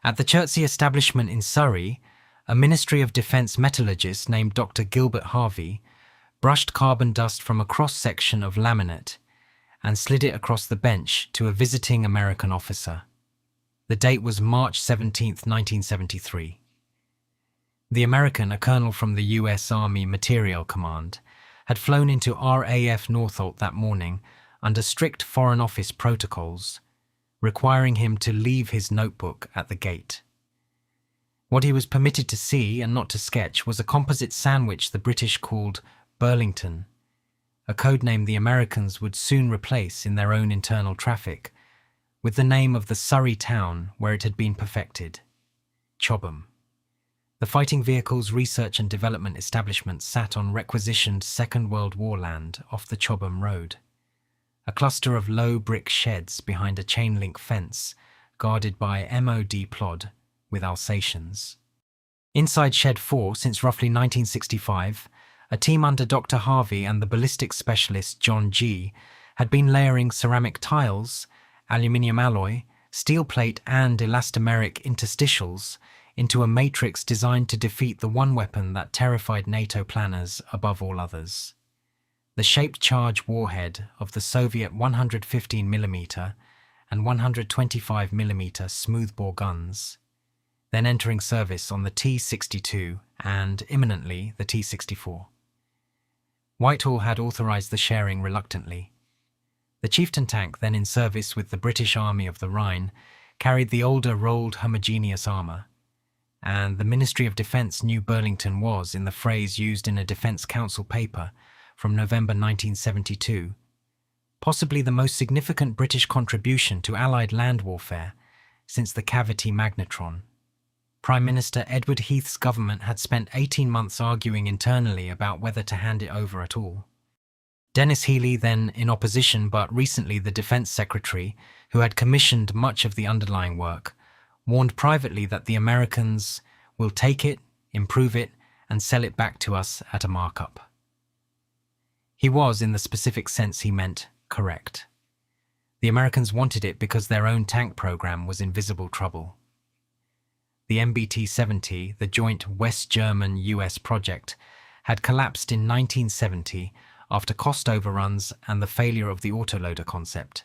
At the Chertsey establishment in Surrey, a Ministry of Defence metallurgist named Dr. Gilbert Harvey brushed carbon dust from a cross-section of laminate and slid it across the bench to a visiting American officer. The date was March 17, 1973. The American, a colonel from the U.S. Army Material Command, had flown into RAF Northolt that morning under strict Foreign Office protocols, requiring him to leave his notebook at the gate. What he was permitted to see and not to sketch was a composite sandwich the British called Burlington, a code name the Americans would soon replace in their own internal traffic with the name of the Surrey town where it had been perfected, Chobham. The fighting vehicles research and development establishment sat on requisitioned Second World War land off the Chobham Road, a cluster of low brick sheds behind a chain-link fence guarded by MOD plod with Alsatians. Inside Shed 4, since roughly 1965, a team under Dr. Harvey and the ballistics specialist John G. had been layering ceramic tiles, aluminium alloy, steel plate and elastomeric interstitials into a matrix designed to defeat the one weapon that terrified NATO planners above all others: the shaped charge warhead of the Soviet 115mm and 125mm smoothbore guns, then entering service on the T-62 and, imminently, the T-64. Whitehall had authorized the sharing reluctantly. The Chieftain tank, then in service with the British Army of the Rhine, carried the older rolled homogeneous armour, and the Ministry of Defence knew Burlington was, in the phrase used in a Defence Council paper from November 1972, possibly the most significant British contribution to Allied land warfare since the cavity magnetron. Prime Minister Edward Heath's government had spent 18 months arguing internally about whether to hand it over at all. Denis Healey, then in opposition but recently the Defence Secretary, who had commissioned much of the underlying work, warned privately that the Americans will take it, improve it, and sell it back to us at a markup. He was, in the specific sense he meant, correct. The Americans wanted it because their own tank program was in visible trouble. The MBT-70, the joint West German-US project, had collapsed in 1970 after cost overruns and the failure of the autoloader concept.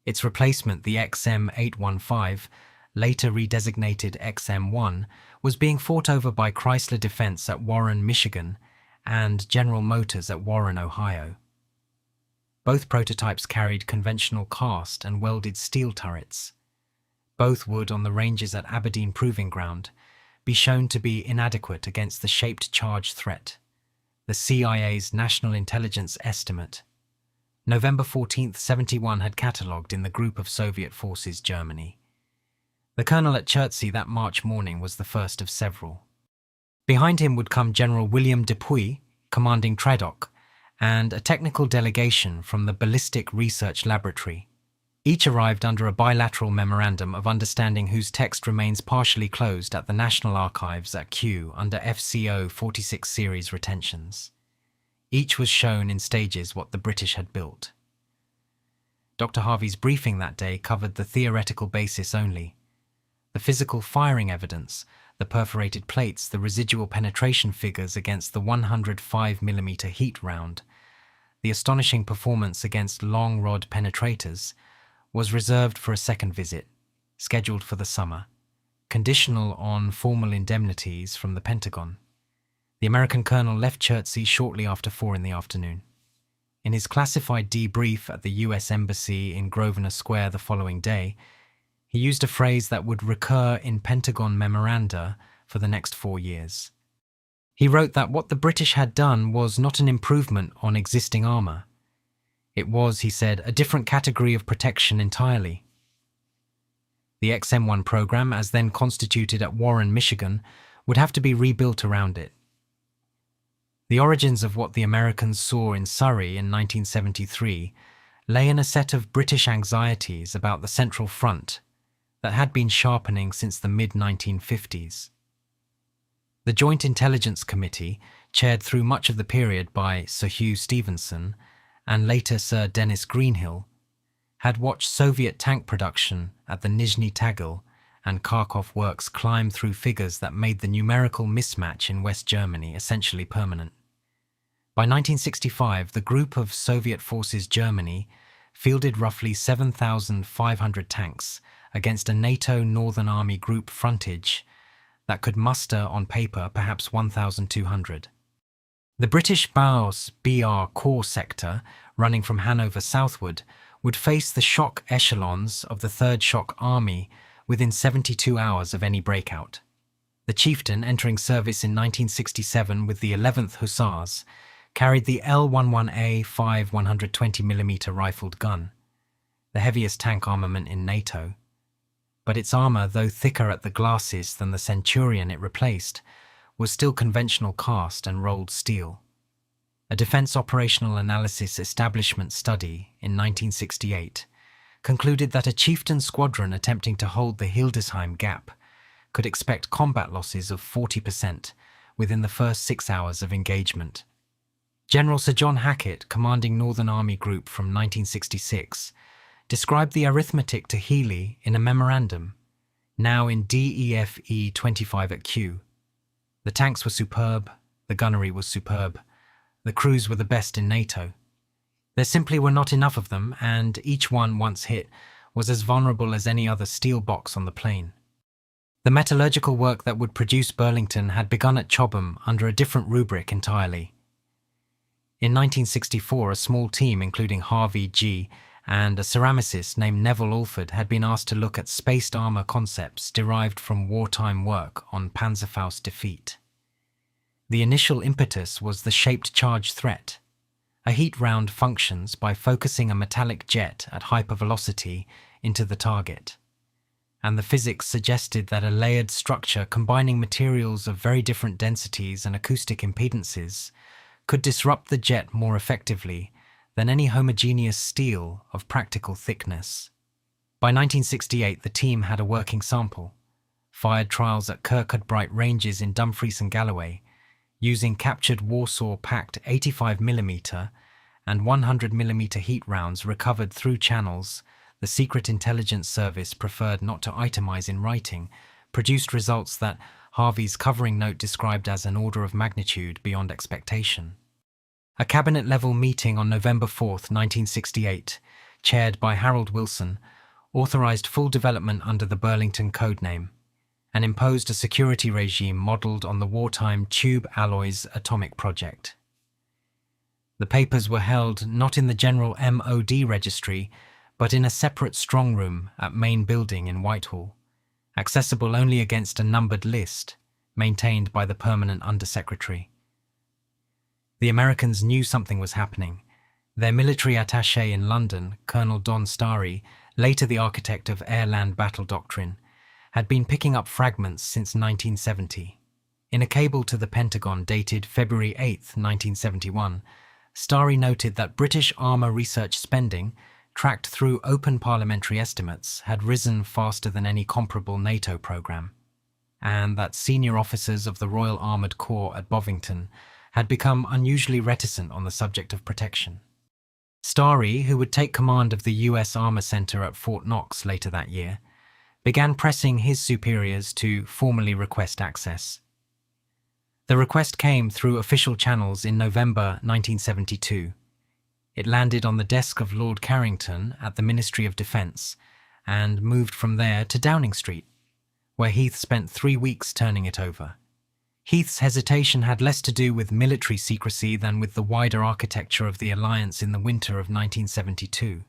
Its replacement, the XM-815, later redesignated XM-1, was being fought over by Chrysler Defense at Warren, Michigan, and General Motors at Warren, Ohio. Both prototypes carried conventional cast and welded steel turrets. Both would, on the ranges at Aberdeen Proving Ground, be shown to be inadequate against the shaped charge threat, the CIA's National Intelligence Estimate. November 14, 1971 had catalogued in the Group of Soviet Forces Germany. The colonel at Chertsey that March morning was the first of several. Behind him would come General William Dupuy, commanding Tradoc, and a technical delegation from the Ballistic Research Laboratory. Each arrived under a bilateral memorandum of understanding whose text remains partially closed at the National Archives at Kew under FCO 46 series retentions. Each was shown in stages what the British had built. Dr. Harvey's briefing that day covered the theoretical basis only. The physical firing evidence, the perforated plates, the residual penetration figures against the 105mm heat round, the astonishing performance against long rod penetrators, was reserved for a second visit, scheduled for the summer, conditional on formal indemnities from the Pentagon. The American colonel left Chertsey shortly after 4 in the afternoon. In his classified debrief at the U.S. Embassy in Grosvenor Square the following day, he used a phrase that would recur in Pentagon memoranda for the next 4 years. He wrote that what the British had done was not an improvement on existing armour. It was, he said, a different category of protection entirely. The XM-1 program, as then constituted at Warren, Michigan, would have to be rebuilt around it. The origins of what the Americans saw in Surrey in 1973 lay in a set of British anxieties about the Central Front that had been sharpening since the mid-1950s. The Joint Intelligence Committee, chaired through much of the period by Sir Hugh Stevenson and later Sir Denis Greenhill, had watched Soviet tank production at the Nizhny Tagil and Kharkov works climb through figures that made the numerical mismatch in West Germany essentially permanent. By 1965, the group of Soviet forces Germany fielded roughly 7,500 tanks against a NATO Northern Army group frontage that could muster on paper perhaps 1,200. The British Bau's BR Corps sector, running from Hanover southward, would face the shock echelons of the 3rd Shock Army within 72 hours of any breakout. The Chieftain, entering service in 1967 with the 11th Hussars, carried the L-11A 5 120mm rifled gun, the heaviest tank armament in NATO. But its armour, though thicker at the glasses than the Centurion it replaced, was still conventional cast and rolled steel. A Defence Operational Analysis Establishment study in 1968 concluded that a Chieftain squadron attempting to hold the Hildesheim Gap could expect combat losses of 40% within the first 6 hours of engagement. General Sir John Hackett, commanding Northern Army Group from 1966, described the arithmetic to Healy in a memorandum, now in DEFE 25 at Q. The tanks were superb, the gunnery was superb, the crews were the best in NATO. There simply were not enough of them, and each one, once hit, was as vulnerable as any other steel box on the plain. The metallurgical work that would produce Burlington had begun at Chobham under a different rubric entirely. In 1964, a small team, including Harvey G. and a ceramicist named Neville Alford, had been asked to look at spaced armour concepts derived from wartime work on Panzerfaust defeat. The initial impetus was the shaped charge threat. A heat round functions by focusing a metallic jet at hypervelocity into the target, and the physics suggested that a layered structure combining materials of very different densities and acoustic impedances could disrupt the jet more effectively than any homogeneous steel of practical thickness. By 1968, the team had a working sample, fired trials at Kirkcudbright ranges in Dumfries and Galloway, using captured Warsaw-packed 85mm and 100mm heat rounds recovered through channels the Secret Intelligence Service preferred not to itemize in writing, produced results that Harvey's covering note described as an order of magnitude beyond expectation. A cabinet-level meeting on November 4, 1968, chaired by Harold Wilson, authorized full development under the Burlington codename, and imposed a security regime modeled on the wartime Tube Alloys atomic project. The papers were held not in the general MOD registry, but in a separate strongroom at Main Building in Whitehall, accessible only against a numbered list, maintained by the permanent Undersecretary. The Americans knew something was happening. Their military attaché in London, Colonel Don Starry, later the architect of air-land battle doctrine, had been picking up fragments since 1970. In a cable to the Pentagon dated February 8, 1971, Starry noted that British armour research spending, tracked through open parliamentary estimates, had risen faster than any comparable NATO programme, and that senior officers of the Royal Armoured Corps at Bovington had become unusually reticent on the subject of protection. Starry, who would take command of the US Armour Centre at Fort Knox later that year, began pressing his superiors to formally request access. The request came through official channels in November 1972. It landed on the desk of Lord Carrington at the Ministry of Defence and moved from there to Downing Street, where Heath spent 3 weeks turning it over. Heath's hesitation had less to do with military secrecy than with the wider architecture of the alliance in the winter of 1972.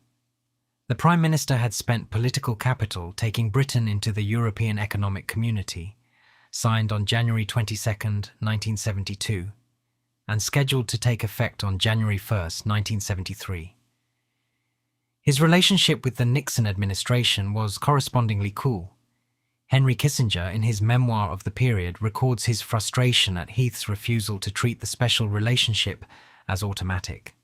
The Prime Minister had spent political capital taking Britain into the European Economic Community, signed on January 22, 1972, and scheduled to take effect on January 1, 1973. His relationship with the Nixon administration was correspondingly cool. Henry Kissinger, in his memoir of the period, records his frustration at Heath's refusal to treat the special relationship as automatic.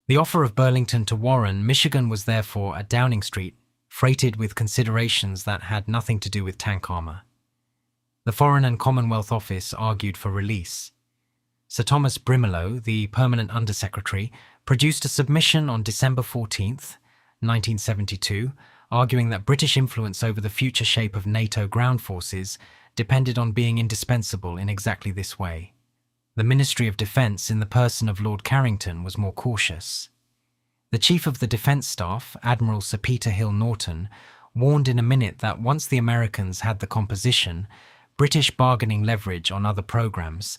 The offer of Burlington to Warren, Michigan, was therefore at Downing Street, freighted with considerations that had nothing to do with tank armour. The Foreign and Commonwealth Office argued for release. Sir Thomas Brimelow, the permanent Undersecretary, produced a submission on December 14, 1972, arguing that British influence over the future shape of NATO ground forces depended on being indispensable in exactly this way. The Ministry of Defence, in the person of Lord Carrington, was more cautious. The Chief of the Defence Staff, Admiral Sir Peter Hill Norton, warned in a minute that once the Americans had the composition, British bargaining leverage on other programmes,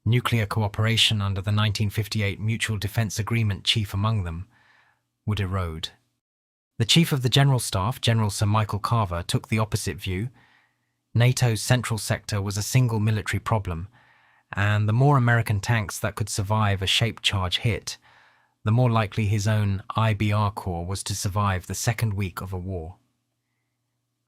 nuclear cooperation under the 1958 Mutual Defence Agreement chief among them, would erode. The Chief of the General Staff, General Sir Michael Carver, took the opposite view. NATO's central sector was a single military problem, and the more American tanks that could survive a shaped charge hit, the more likely his own IBR Corps was to survive the second week of a war.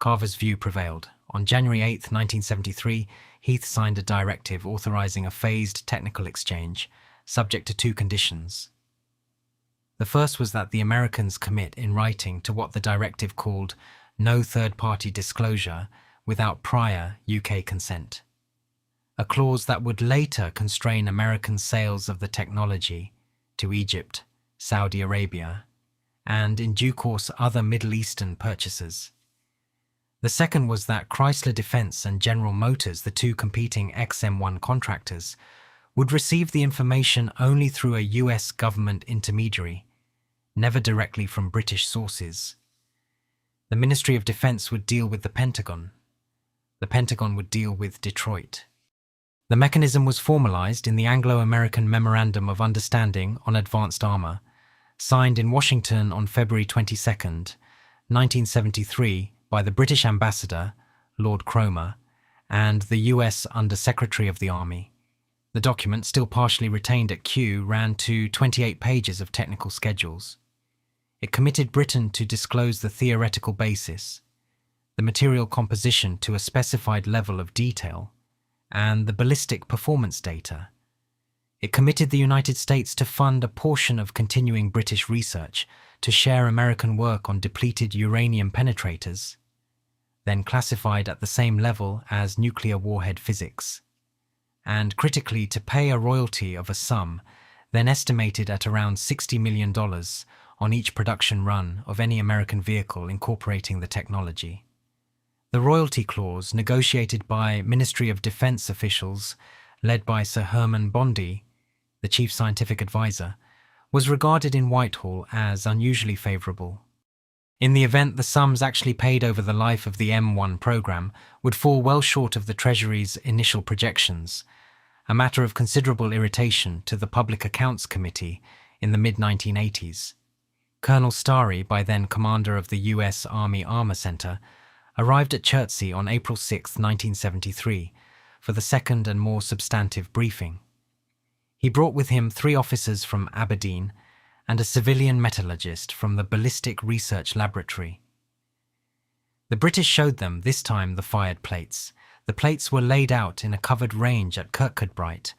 Carver's view prevailed. On January 8, 1973, Heath signed a directive authorising a phased technical exchange, subject to two conditions. The first was that the Americans commit in writing to what the directive called no third-party disclosure without prior UK consent, a clause that would later constrain American sales of the technology to Egypt, Saudi Arabia, and in due course other Middle Eastern purchasers. The second was that Chrysler Defence and General Motors, the two competing XM1 contractors, would receive the information only through a US government intermediary, never directly from British sources. The Ministry of Defence would deal with the Pentagon. The Pentagon would deal with Detroit. The mechanism was formalised in the Anglo-American Memorandum of Understanding on Advanced Armour, signed in Washington on February 22, 1973, by the British Ambassador, Lord Cromer, and the US Under-Secretary of the Army. The document, still partially retained at Kew, ran to 28 pages of technical schedules. It committed Britain to disclose the theoretical basis, the material composition to a specified level of detail, and the ballistic performance data. It committed the United States to fund a portion of continuing British research to share American work on depleted uranium penetrators, then classified at the same level as nuclear warhead physics, and critically to pay a royalty of a sum then estimated at around $60 million on each production run of any American vehicle incorporating the technology. The royalty clause, negotiated by Ministry of Defence officials led by Sir Herman Bondi, the chief scientific advisor, was regarded in Whitehall as unusually favourable. In the event the sums actually paid over the life of the M1 programme would fall well short of the Treasury's initial projections, a matter of considerable irritation to the Public Accounts Committee in the mid-1980s. Colonel Starry, by then commander of the US Army Armour Center, arrived at Chertsey on April 6, 1973, for the second and more substantive briefing. He brought with him 3 officers from Aberdeen and a civilian metallurgist from the Ballistic Research Laboratory. The British showed them, this time, the fired plates. The plates were laid out in a covered range at Kirkcudbright,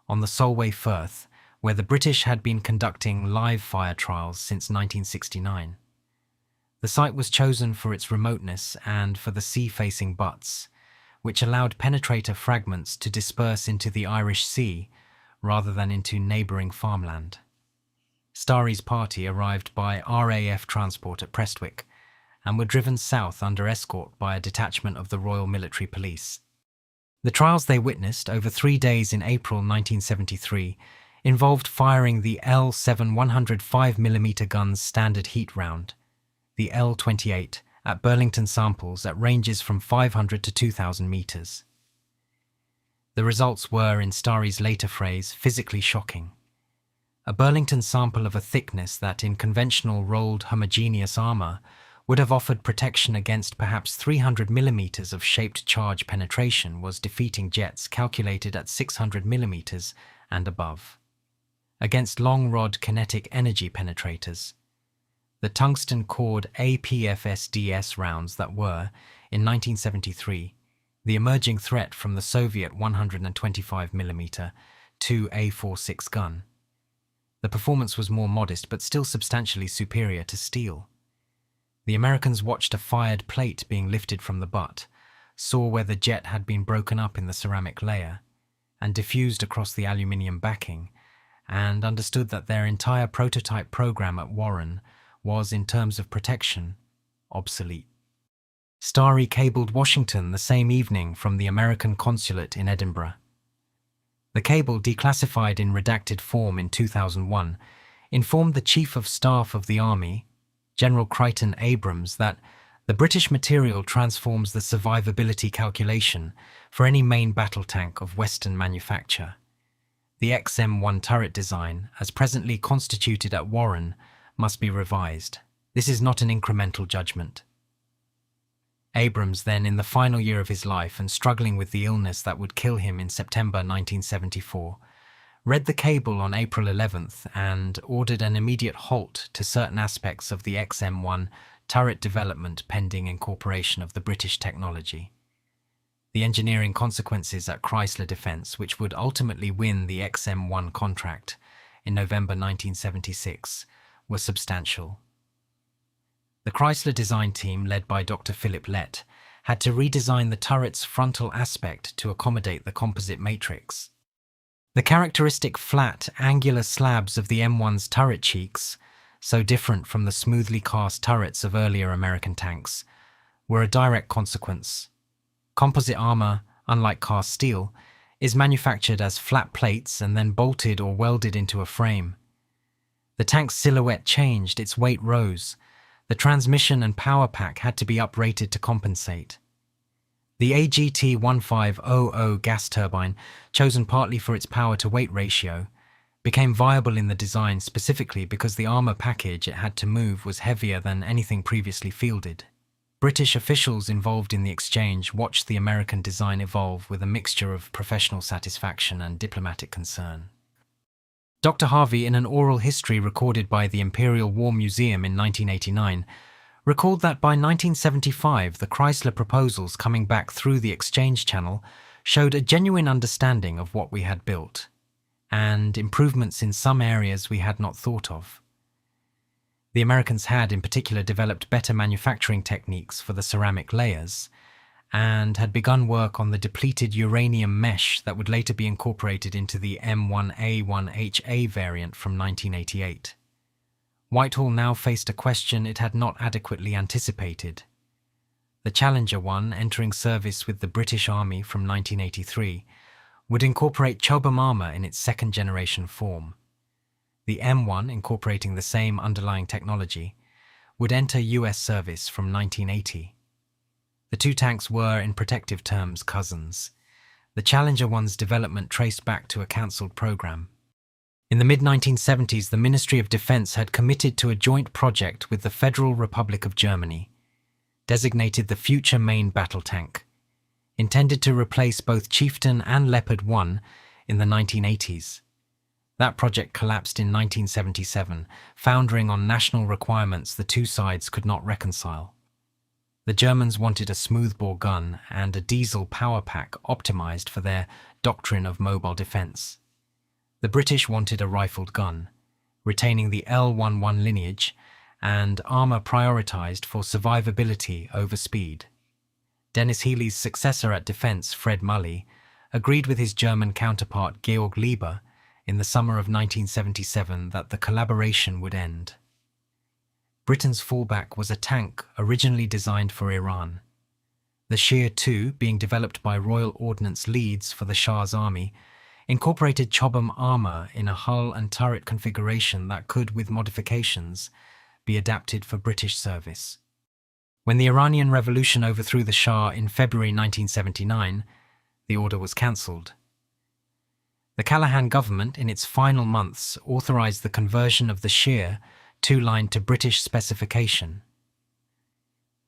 on the Solway Firth, where the British had been conducting live fire trials since 1969. The site was chosen for its remoteness and for the sea-facing butts, which allowed penetrator fragments to disperse into the Irish Sea rather than into neighbouring farmland. Starry's party arrived by RAF transport at Prestwick and were driven south under escort by a detachment of the Royal Military Police. The trials they witnessed over 3 days in April 1973 involved firing the L7 105mm guns standard heat round, the L28, at Burlington samples at ranges from 500 to 2,000 metres. The results were, in Starry's later phrase, physically shocking. A Burlington sample of a thickness that in conventional rolled homogeneous armour would have offered protection against perhaps 300 millimetres of shaped charge penetration was defeating jets calculated at 600 millimetres and above. Against long-rod kinetic energy penetrators, the tungsten-cored APFSDS rounds that were, in 1973, the emerging threat from the Soviet 125mm 2A46 gun. The performance was more modest but still substantially superior to steel. The Americans watched a fired plate being lifted from the butt, saw where the jet had been broken up in the ceramic layer and diffused across the aluminium backing, and understood that their entire prototype program at Warren was, in terms of protection, obsolete. Starry cabled Washington the same evening from the American consulate in Edinburgh. The cable, declassified in redacted form in 2001, informed the Chief of Staff of the Army, General Crichton Abrams, that the British material transforms the survivability calculation for any main battle tank of Western manufacture. The XM1 turret design, as presently constituted at Warren, must be revised. This is not an incremental judgment. Abrams then, in the final year of his life and struggling with the illness that would kill him in September 1974, read the cable on April 11th and ordered an immediate halt to certain aspects of the XM1 turret development pending incorporation of the British technology. The engineering consequences at Chrysler Defence, which would ultimately win the XM1 contract in November 1976, were substantial. The Chrysler design team, led by Dr. Philip Lett, had to redesign the turret's frontal aspect to accommodate the composite matrix. The characteristic flat, angular slabs of the M1's turret cheeks, so different from the smoothly cast turrets of earlier American tanks, were a direct consequence. Composite armor, unlike cast steel, is manufactured as flat plates and then bolted or welded into a frame. The tank's silhouette changed, its weight rose. The transmission and power pack had to be uprated to compensate. The AGT-1500 gas turbine, chosen partly for its power-to-weight ratio, became viable in the design specifically because the armor package it had to move was heavier than anything previously fielded. British officials involved in the exchange watched the American design evolve with a mixture of professional satisfaction and diplomatic concern. Dr. Harvey, in an oral history recorded by the Imperial War Museum in 1989, recalled that by 1975 the Chrysler proposals coming back through the exchange channel showed a genuine understanding of what we had built, and improvements in some areas we had not thought of. The Americans had in particular developed better manufacturing techniques for the ceramic layers, and had begun work on the depleted uranium mesh that would later be incorporated into the M1A1HA variant from 1988. Whitehall now faced a question it had not adequately anticipated. The Challenger 1, entering service with the British Army from 1983, would incorporate Chobham armor in its second-generation form. The M1, incorporating the same underlying technology, would enter US service from 1980. The two tanks were, in protective terms, cousins. The Challenger 1's development traced back to a cancelled program. In the mid-1970s, the Ministry of Defence had committed to a joint project with the Federal Republic of Germany, designated the Future Main Battle Tank, intended to replace both Chieftain and Leopard 1 in the 1980s. That project collapsed in 1977, foundering on national requirements the two sides could not reconcile. The Germans wanted a smoothbore gun and a diesel power pack optimized for their doctrine of mobile defense. The British wanted a rifled gun, retaining the L11 lineage, and armor prioritized for survivability over speed. Dennis Healey's successor at defense, Fred Mulley, agreed with his German counterpart Georg Lieber in the summer of 1977 that the collaboration would end. Britain's fallback was a tank originally designed for Iran. The Shear 2, being developed by Royal Ordnance Leeds for the Shah's army, incorporated Chobham armor in a hull and turret configuration that could, with modifications, be adapted for British service. When the Iranian Revolution overthrew the Shah in February 1979, the order was cancelled. The Callaghan government, in its final months, authorised the conversion of the Shear 2-line to British specification.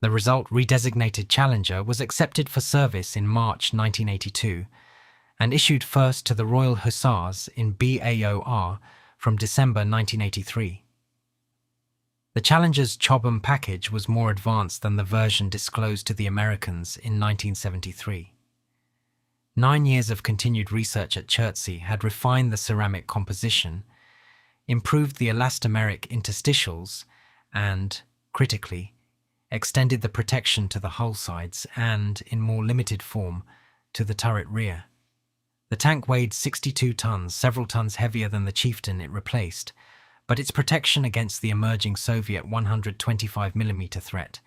The result, redesignated Challenger, was accepted for service in March 1982 and issued first to the Royal Hussars in BAOR from December 1983. The Challenger's Chobham package was more advanced than the version disclosed to the Americans in 1973. 9 years of continued research at Chertsey had refined the ceramic composition, improved the elastomeric interstitials, and, critically, extended the protection to the hull sides and, in more limited form, to the turret rear. The tank weighed 62 tons, several tons heavier than the Chieftain it replaced, but its protection against the emerging Soviet 125mm threat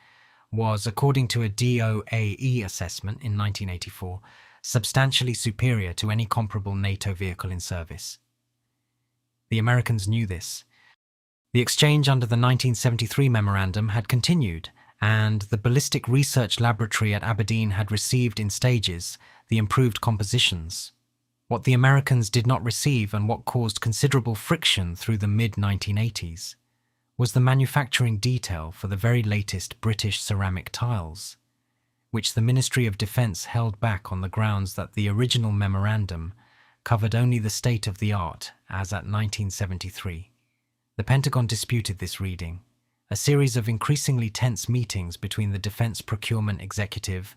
was, according to a DOAE assessment in 1984, substantially superior to any comparable NATO vehicle in service. The Americans knew this. The exchange under the 1973 memorandum had continued, and the Ballistic Research Laboratory at Aberdeen had received in stages the improved compositions. What the Americans did not receive, and what caused considerable friction through the mid-1980s, was the manufacturing detail for the very latest British ceramic tiles, which the Ministry of Defence held back on the grounds that the original memorandum covered only the state of the art as at 1973. The Pentagon disputed this reading. A series of increasingly tense meetings between the Defense Procurement Executive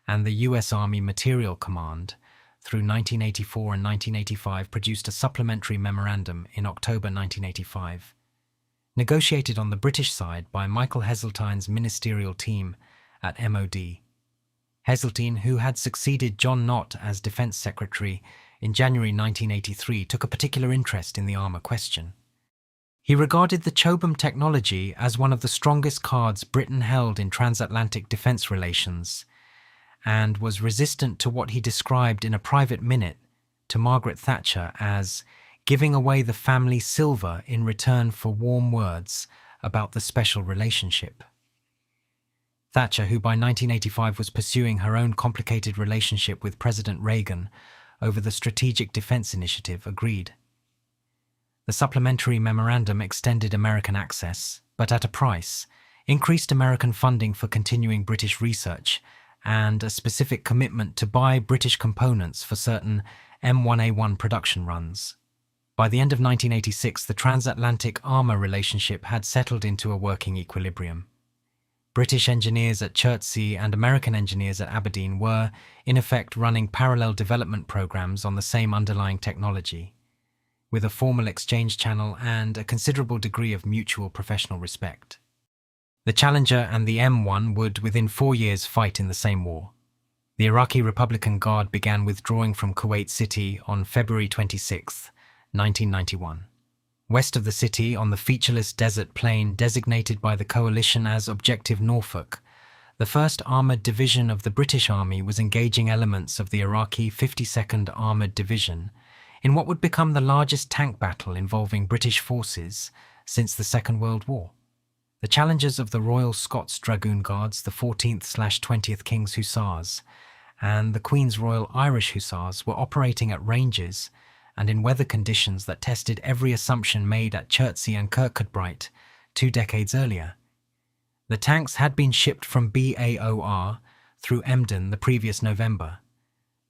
and the U.S. Army Material Command through 1984 and 1985 produced a supplementary memorandum in October 1985, negotiated on the British side by Michael Heseltine's ministerial team at MOD. Heseltine, who had succeeded John Nott as Defense Secretary in January 1983, took a particular interest in the armour question. He regarded the Chobham technology as one of the strongest cards Britain held in transatlantic defence relations, and was resistant to what he described in a private minute to Margaret Thatcher as giving away the family silver in return for warm words about the special relationship. Thatcher, who by 1985 was pursuing her own complicated relationship with President Reagan over the Strategic Defence Initiative, agreed. The supplementary memorandum extended American access, but at a price, increased American funding for continuing British research, and a specific commitment to buy British components for certain M1A1 production runs. By the end of 1986, the transatlantic armour relationship had settled into a working equilibrium. British engineers at Chertsey and American engineers at Aberdeen were, in effect, running parallel development programs on the same underlying technology, with a formal exchange channel and a considerable degree of mutual professional respect. The Challenger and the M1 would, within 4 years, fight in the same war. The Iraqi Republican Guard began withdrawing from Kuwait City on February 26, 1991. West of the city, on the featureless desert plain designated by the coalition as Objective Norfolk, the 1st Armoured Division of the British Army was engaging elements of the Iraqi 52nd Armoured Division in what would become the largest tank battle involving British forces since the Second World War. The Challengers of the Royal Scots Dragoon Guards, the 14th/20th King's Hussars, and the Queen's Royal Irish Hussars were operating at ranges and in weather conditions that tested every assumption made at Chertsey and Kirkcudbright 2 decades earlier. The tanks had been shipped from BAOR through Emden the previous November,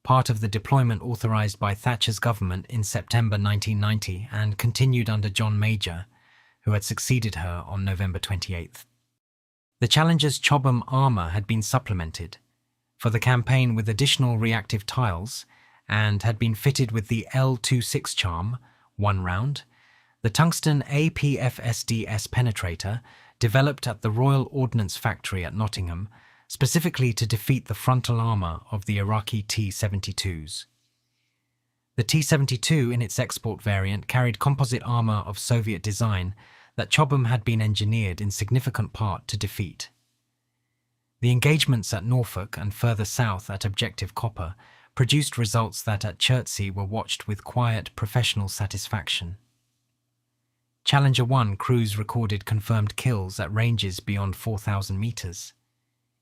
part of the deployment authorised by Thatcher's government in September 1990 and continued under John Major, who had succeeded her on November 28th. The Challenger's Chobham armour had been supplemented for the campaign with additional reactive tiles and had been fitted with the L26 charm, 1 round, the tungsten APFSDS penetrator developed at the Royal Ordnance Factory at Nottingham, specifically to defeat the frontal armour of the Iraqi T-72s. The T-72 in its export variant carried composite armour of Soviet design that Chobham had been engineered in significant part to defeat. The engagements at Norfolk and further south at Objective Copper produced results that at Chertsey were watched with quiet professional satisfaction. Challenger 1 crews recorded confirmed kills at ranges beyond 4,000 metres.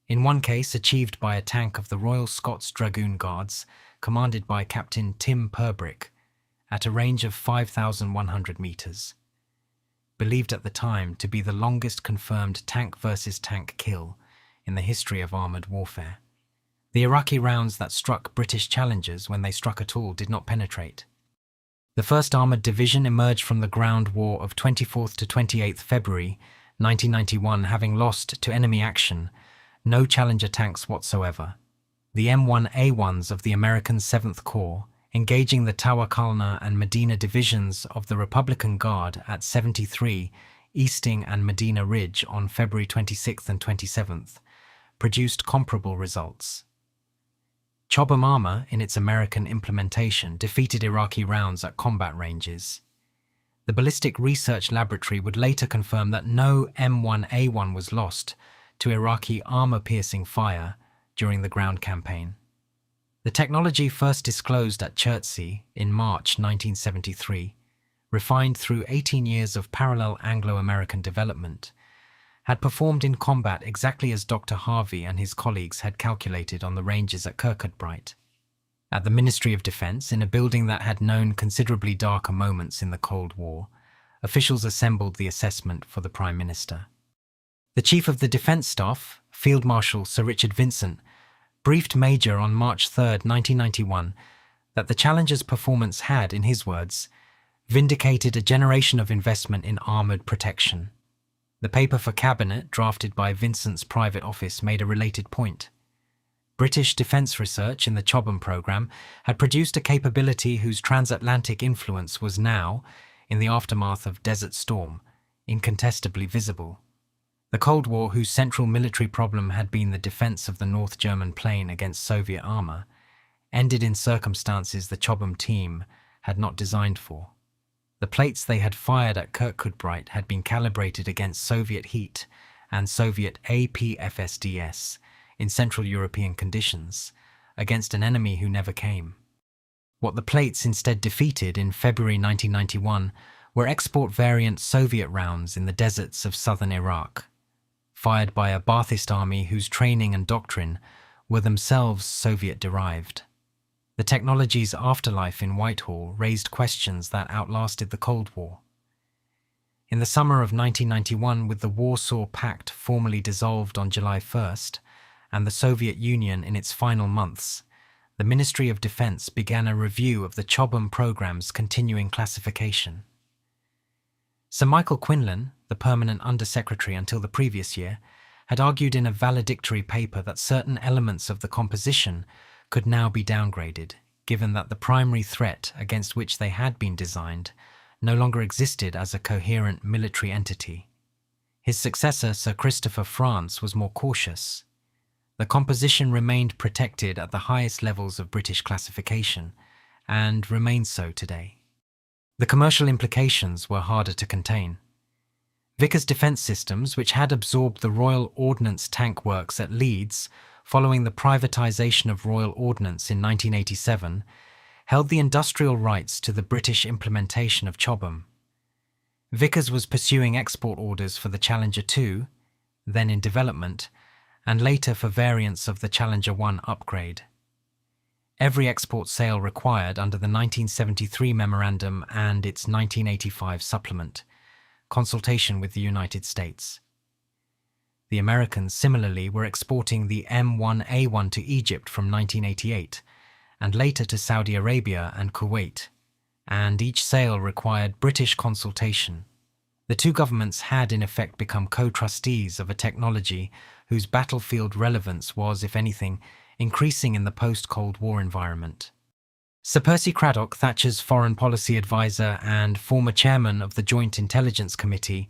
In one case achieved by a tank of the Royal Scots Dragoon Guards, commanded by Captain Tim Purbrick, at a range of 5,100 metres. Believed at the time to be the longest confirmed tank versus tank kill in the history of armoured warfare. The Iraqi rounds that struck British Challengers, when they struck at all, did not penetrate. The 1st Armoured Division emerged from the ground war of 24th to 28th February 1991, having lost to enemy action no Challenger tanks whatsoever. The M1A1s of the American 7th Corps, engaging the Tawakalna and Medina divisions of the Republican Guard at 73 Easting and Medina Ridge on February 26th and 27th, produced comparable results. Chobham armour, in its American implementation, defeated Iraqi rounds at combat ranges. The Ballistic Research Laboratory would later confirm that no M1A1 was lost to Iraqi armor-piercing fire during the ground campaign. The technology first disclosed at Chertsey in March 1973, refined through 18 years of parallel Anglo-American development, had performed in combat exactly as Dr. Harvey and his colleagues had calculated on the ranges at Kirkcudbright. At the Ministry of Defence, in a building that had known considerably darker moments in the Cold War, officials assembled the assessment for the Prime Minister. The Chief of the Defence Staff, Field Marshal Sir Richard Vincent, briefed Major on March 3, 1991, that the Challenger's performance had, in his words, vindicated a generation of investment in armoured protection. The paper for Cabinet, drafted by Vincent's private office, made a related point. British defence research in the Chobham programme had produced a capability whose transatlantic influence was now, in the aftermath of Desert Storm, incontestably visible. The Cold War, whose central military problem had been the defence of the North German plain against Soviet armour, ended in circumstances the Chobham team had not designed for. The plates they had fired at Kirkcudbright had been calibrated against Soviet heat and Soviet APFSDS in Central European conditions, against an enemy who never came. What the plates instead defeated in February 1991 were export variant Soviet rounds in the deserts of southern Iraq, fired by a Ba'athist army whose training and doctrine were themselves Soviet-derived. The technology's afterlife in Whitehall raised questions that outlasted the Cold War. In the summer of 1991, with the Warsaw Pact formally dissolved on July 1st, and the Soviet Union in its final months, the Ministry of Defence began a review of the Chobham programme's continuing classification. Sir Michael Quinlan, the permanent Under-Secretary until the previous year, had argued in a valedictory paper that certain elements of the composition could now be downgraded, given that the primary threat against which they had been designed no longer existed as a coherent military entity. His successor, Sir Christopher France, was more cautious. The composition remained protected at the highest levels of British classification, and remains so today. The commercial implications were harder to contain. Vickers Defence Systems, which had absorbed the Royal Ordnance Tank Works at Leeds following the privatisation of Royal Ordnance in 1987, held the industrial rights to the British implementation of Chobham. Vickers was pursuing export orders for the Challenger 2, then in development, and later for variants of the Challenger 1 upgrade. Every export sale required under the 1973 Memorandum and its 1985 supplement, consultation with the United States. The Americans similarly were exporting the M1A1 to Egypt from 1988, and later to Saudi Arabia and Kuwait, and each sale required British consultation. The two governments had in effect become co-trustees of a technology whose battlefield relevance was, if anything, increasing in the post-Cold War environment. Sir Percy Craddock, Thatcher's foreign policy advisor and former chairman of the Joint Intelligence Committee,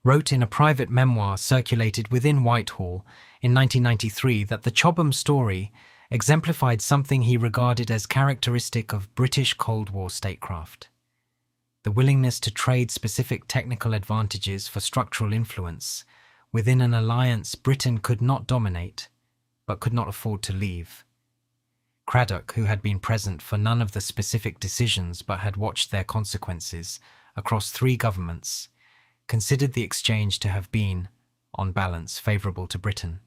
wrote in a private memoir circulated within Whitehall in 1993 that the Chobham story exemplified something he regarded as characteristic of British Cold War statecraft: the willingness to trade specific technical advantages for structural influence within an alliance Britain could not dominate, but could not afford to leave. Craddock, who had been present for none of the specific decisions but had watched their consequences across three governments, considered the exchange to have been, on balance, favourable to Britain.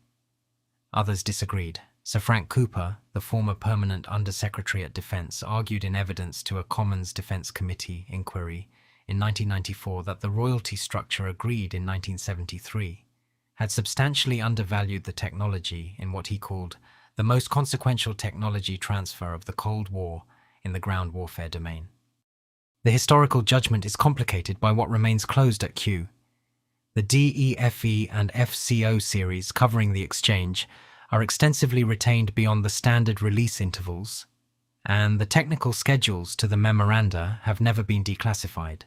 Others disagreed. Sir Frank Cooper, the former permanent Under-Secretary at Defence, argued in evidence to a Commons Defence Committee inquiry in 1994 that the royalty structure agreed in 1973 had substantially undervalued the technology in what he called the most consequential technology transfer of the Cold War in the ground warfare domain. The historical judgment is complicated by what remains closed at Q. The DEFE and FCO series covering the exchange are extensively retained beyond the standard release intervals, and the technical schedules to the memoranda have never been declassified.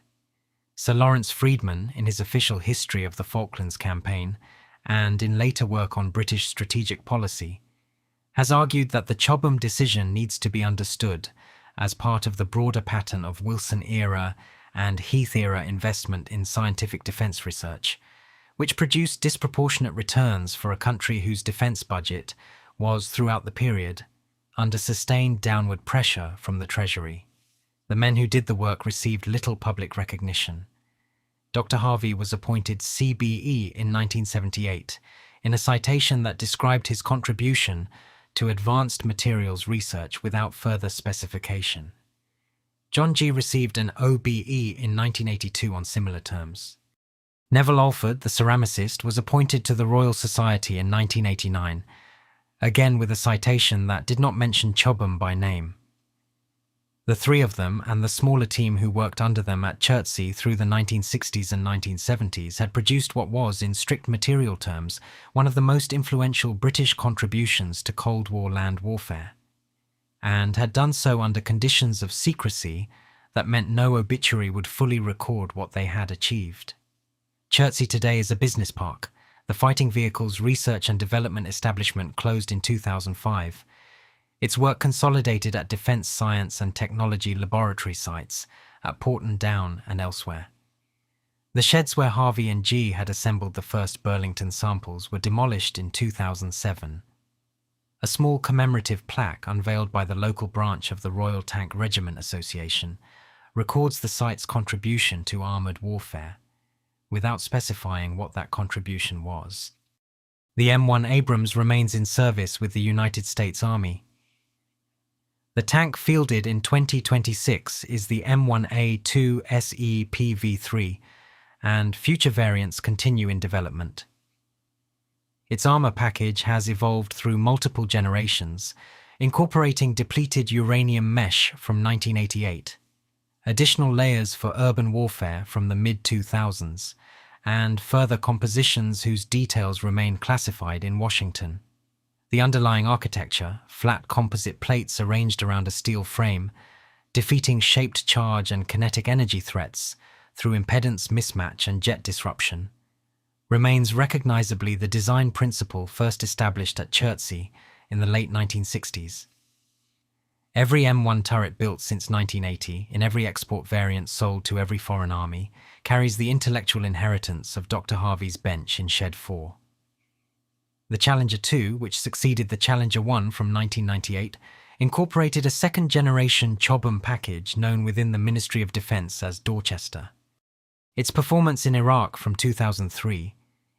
Sir Lawrence Freedman, in his official history of the Falklands campaign, and in later work on British strategic policy, has argued that the Chobham decision needs to be understood as part of the broader pattern of Wilson-era and Heath-era investment in scientific defence research, which produced disproportionate returns for a country whose defense budget was, throughout the period, under sustained downward pressure from the Treasury. The men who did the work received little public recognition. Dr. Harvey was appointed CBE in 1978 in a citation that described his contribution to advanced materials research without further specification. John G. received an OBE in 1982 on similar terms. Neville Alford, the ceramicist, was appointed to the Royal Society in 1989, again with a citation that did not mention Chobham by name. The three of them, and the smaller team who worked under them at Chertsey through the 1960s and 1970s, had produced what was, in strict material terms, one of the most influential British contributions to Cold War land warfare, and had done so under conditions of secrecy that meant no obituary would fully record what they had achieved. Chertsey today is a business park. The Fighting Vehicles Research and Development Establishment closed in 2005. Its work consolidated at Defence Science and Technology Laboratory sites at Porton Down and elsewhere. The sheds where Harvey and G had assembled the first Burlington samples were demolished in 2007. A small commemorative plaque unveiled by the local branch of the Royal Tank Regiment Association records the site's contribution to armoured warfare, without specifying what that contribution was. The M1 Abrams remains in service with the United States Army. The tank fielded in 2026 is the M1A2 SE PV3, and future variants continue in development. Its armour package has evolved through multiple generations, incorporating depleted uranium mesh from 1988, additional layers for urban warfare from the mid-2000s, and further compositions whose details remain classified in Washington. The underlying architecture, flat composite plates arranged around a steel frame, defeating shaped charge and kinetic energy threats through impedance mismatch and jet disruption, remains recognizably the design principle first established at Chertsey in the late 1960s. Every M1 turret built since 1980, in every export variant sold to every foreign army, carries the intellectual inheritance of Dr. Harvey's bench in Shed 4. The Challenger 2, which succeeded the Challenger 1 from 1998, incorporated a second-generation Chobham package known within the Ministry of Defense as Dorchester. Its performance in Iraq from 2003,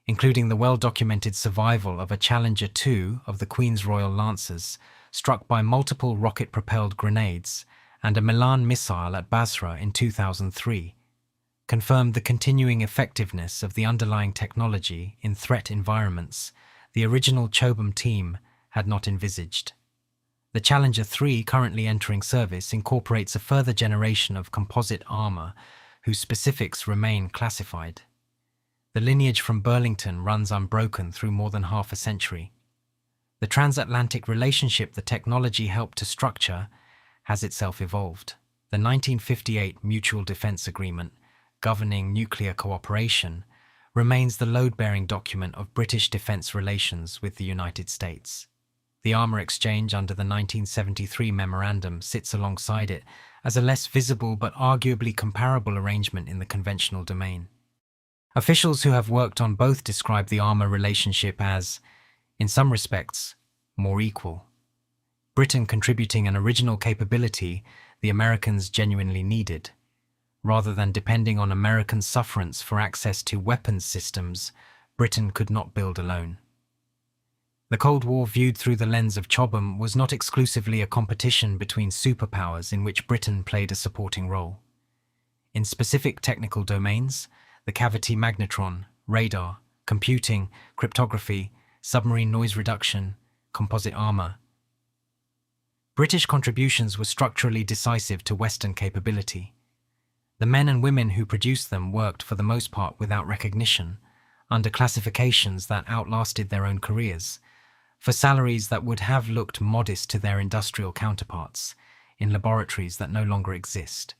including the well-documented survival of a Challenger 2 of the Queen's Royal Lancers, struck by multiple rocket-propelled grenades, and a Milan missile at Basra in 2003, confirmed the continuing effectiveness of the underlying technology in threat environments the original Chobham team had not envisaged. The Challenger 3, currently entering service, incorporates a further generation of composite armour whose specifics remain classified. The lineage from Burlington runs unbroken through more than half a century. The transatlantic relationship the technology helped to structure has itself evolved. The 1958 Mutual Defence Agreement, governing nuclear cooperation, remains the load-bearing document of British defence relations with the United States. The armour exchange under the 1973 Memorandum sits alongside it as a less visible but arguably comparable arrangement in the conventional domain. Officials who have worked on both describe the armour relationship as, in some respects, more equal. Britain contributing an original capability the Americans genuinely needed, rather than depending on American sufferance for access to weapons systems Britain could not build alone. The Cold War, viewed through the lens of Chobham, was not exclusively a competition between superpowers in which Britain played a supporting role. In specific technical domains, the cavity magnetron, radar, computing, cryptography, submarine noise reduction, composite armour, British contributions were structurally decisive to Western capability. The men and women who produced them worked for the most part without recognition, under classifications that outlasted their own careers, for salaries that would have looked modest to their industrial counterparts, in laboratories that no longer exist.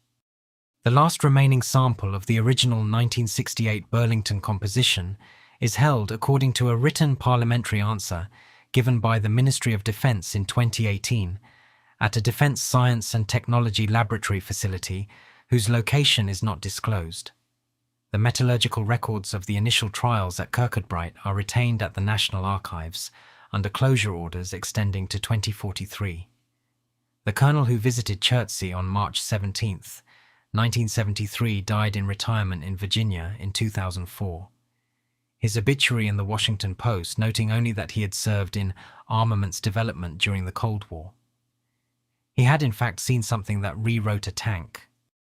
The last remaining sample of the original 1968 Burlington composition is held according to a written parliamentary answer given by the Ministry of Defence in 2018 at a Defence Science and Technology Laboratory facility whose location is not disclosed. The metallurgical records of the initial trials at Kirkcudbright are retained at the National Archives under closure orders extending to 2043. The colonel who visited Chertsey on March 17, 1973, died in retirement in Virginia in 2004. His obituary in the Washington Post noting only that he had served in armaments development during the Cold War. He had in fact seen something that rewrote a tank.